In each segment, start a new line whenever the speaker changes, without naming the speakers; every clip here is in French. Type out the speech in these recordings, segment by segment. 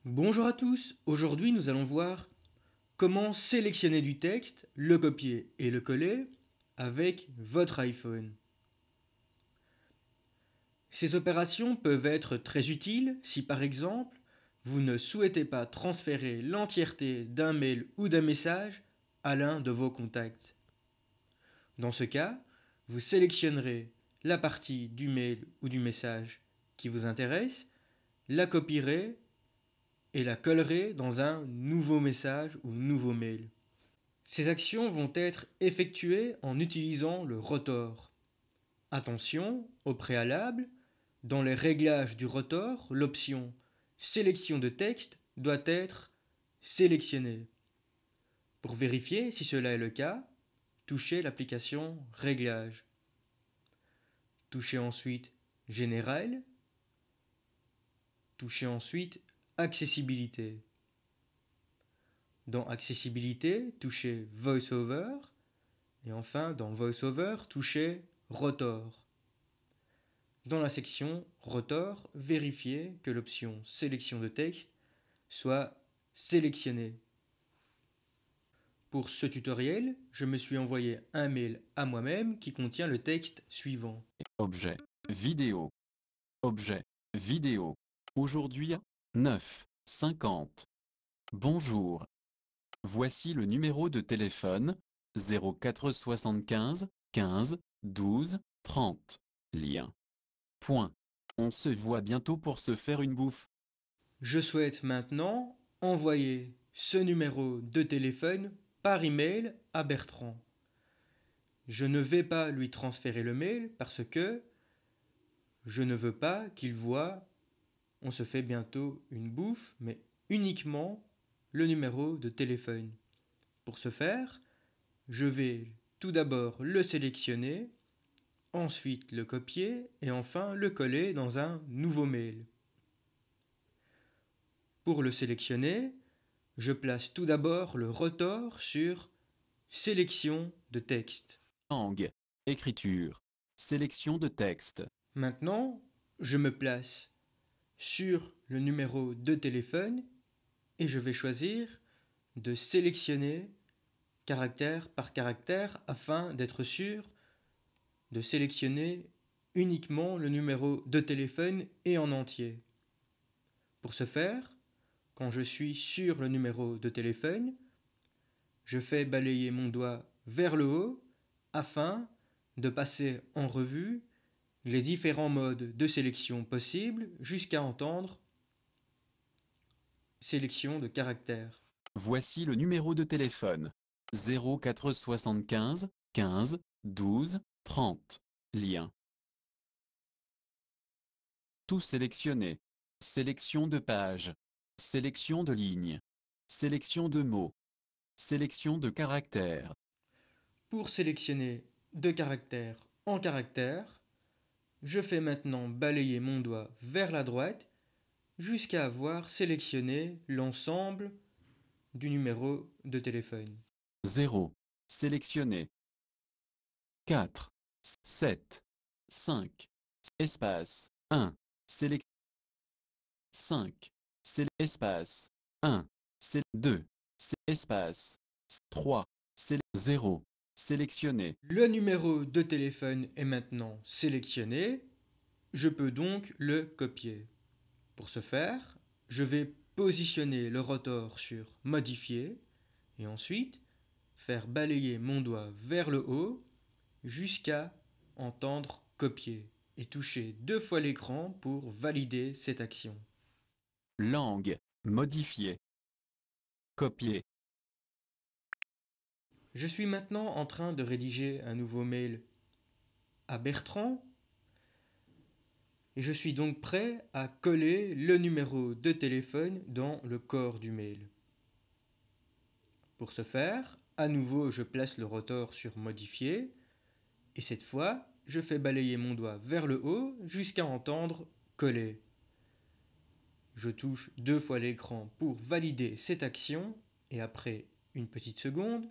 Bonjour à tous, aujourd'hui nous allons voir comment sélectionner du texte, le copier et le coller avec votre iPhone. Ces opérations peuvent être très utiles si par exemple vous ne souhaitez pas transférer l'entièreté d'un mail ou d'un message à l'un de vos contacts. Dans ce cas, vous sélectionnerez la partie du mail ou du message qui vous intéresse, la copierez et la collerez dans un nouveau message ou nouveau mail. Ces actions vont être effectuées en utilisant le rotor. Attention, au préalable, dans les réglages du rotor, l'option sélection de texte doit être sélectionnée. Pour vérifier si cela est le cas, touchez l'application Réglages. Touchez ensuite Général. Touchez ensuite Accessibilité. Dans Accessibilité, touchez VoiceOver. Et enfin, dans VoiceOver, touchez Rotor. Dans la section Rotor, vérifiez que l'option Sélection de texte soit sélectionnée. Pour ce tutoriel, je me suis envoyé un mail à moi-même qui contient le texte suivant.
Objet, vidéo. Objet, vidéo. Aujourd'hui à 9h50. Bonjour. Voici le numéro de téléphone 04 75 15 12 30. Lien. Point. On se voit bientôt pour se faire une bouffe.
Je souhaite maintenant envoyer ce numéro de téléphone par email à Bertrand. Je ne vais pas lui transférer le mail parce que je ne veux pas qu'il voie on se fait bientôt une bouffe, mais uniquement le numéro de téléphone. Pour ce faire, je vais tout d'abord le sélectionner, ensuite le copier et enfin le coller dans un nouveau mail. Pour le sélectionner, je place tout d'abord le rotor sur Sélection de texte.
Langue. Écriture. Sélection de texte.
Maintenant, je me place sur le numéro de téléphone et je vais choisir de sélectionner caractère par caractère afin d'être sûr de sélectionner uniquement le numéro de téléphone et en entier. Pour ce faire, quand je suis sur le numéro de téléphone, je fais balayer mon doigt vers le haut afin de passer en revue les différents modes de sélection possibles jusqu'à entendre sélection de caractères.
Voici le numéro de téléphone 04 75 15 12 30. Lien. Tout sélectionné. Sélection de page. Sélection de ligne. Sélection de mots. Sélection de caractères.
Pour sélectionner de caractère en caractère, je fais maintenant balayer mon doigt vers la droite jusqu'à avoir sélectionné l'ensemble du numéro de téléphone.
0. Sélectionné. 4. 7. 5. Espace. 1. Sélec. 5. Espace. 1. 2. Espace. 3. 0. Sélectionné.
Le numéro de téléphone est maintenant sélectionné. Je peux donc le copier. Pour ce faire, je vais positionner le rotor sur Modifier et ensuite faire balayer mon doigt vers le haut jusqu'à entendre Copier et toucher 2 fois l'écran pour valider cette action.
Langue. Modifier. Copier.
Je suis maintenant en train de rédiger un nouveau mail à Bertrand et je suis donc prêt à coller le numéro de téléphone dans le corps du mail. Pour ce faire, à nouveau je place le rotor sur Modifier et cette fois je fais balayer mon doigt vers le haut jusqu'à entendre Coller. Je touche 2 fois l'écran pour valider cette action et après une petite seconde,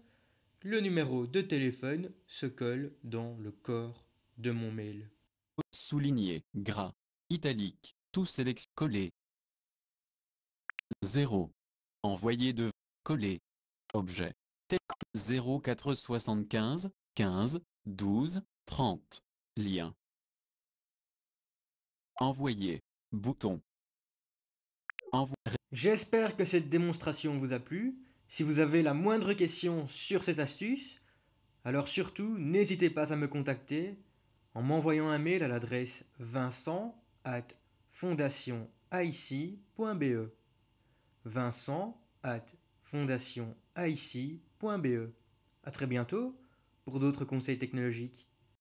le numéro de téléphone se colle dans le corps de mon mail.
Souligné. Gras. Italique. Tout sélection. Collé. 0. Envoyer de coller. Objet. Texte 0475 15 12 30. Lien. Envoyer. Bouton.
J'espère que cette démonstration vous a plu. Si vous avez la moindre question sur cette astuce, alors surtout n'hésitez pas à me contacter en m'envoyant un mail à l'adresse vincent@fondationaic.be. vincent@fondationaic.be. À très bientôt pour d'autres conseils technologiques.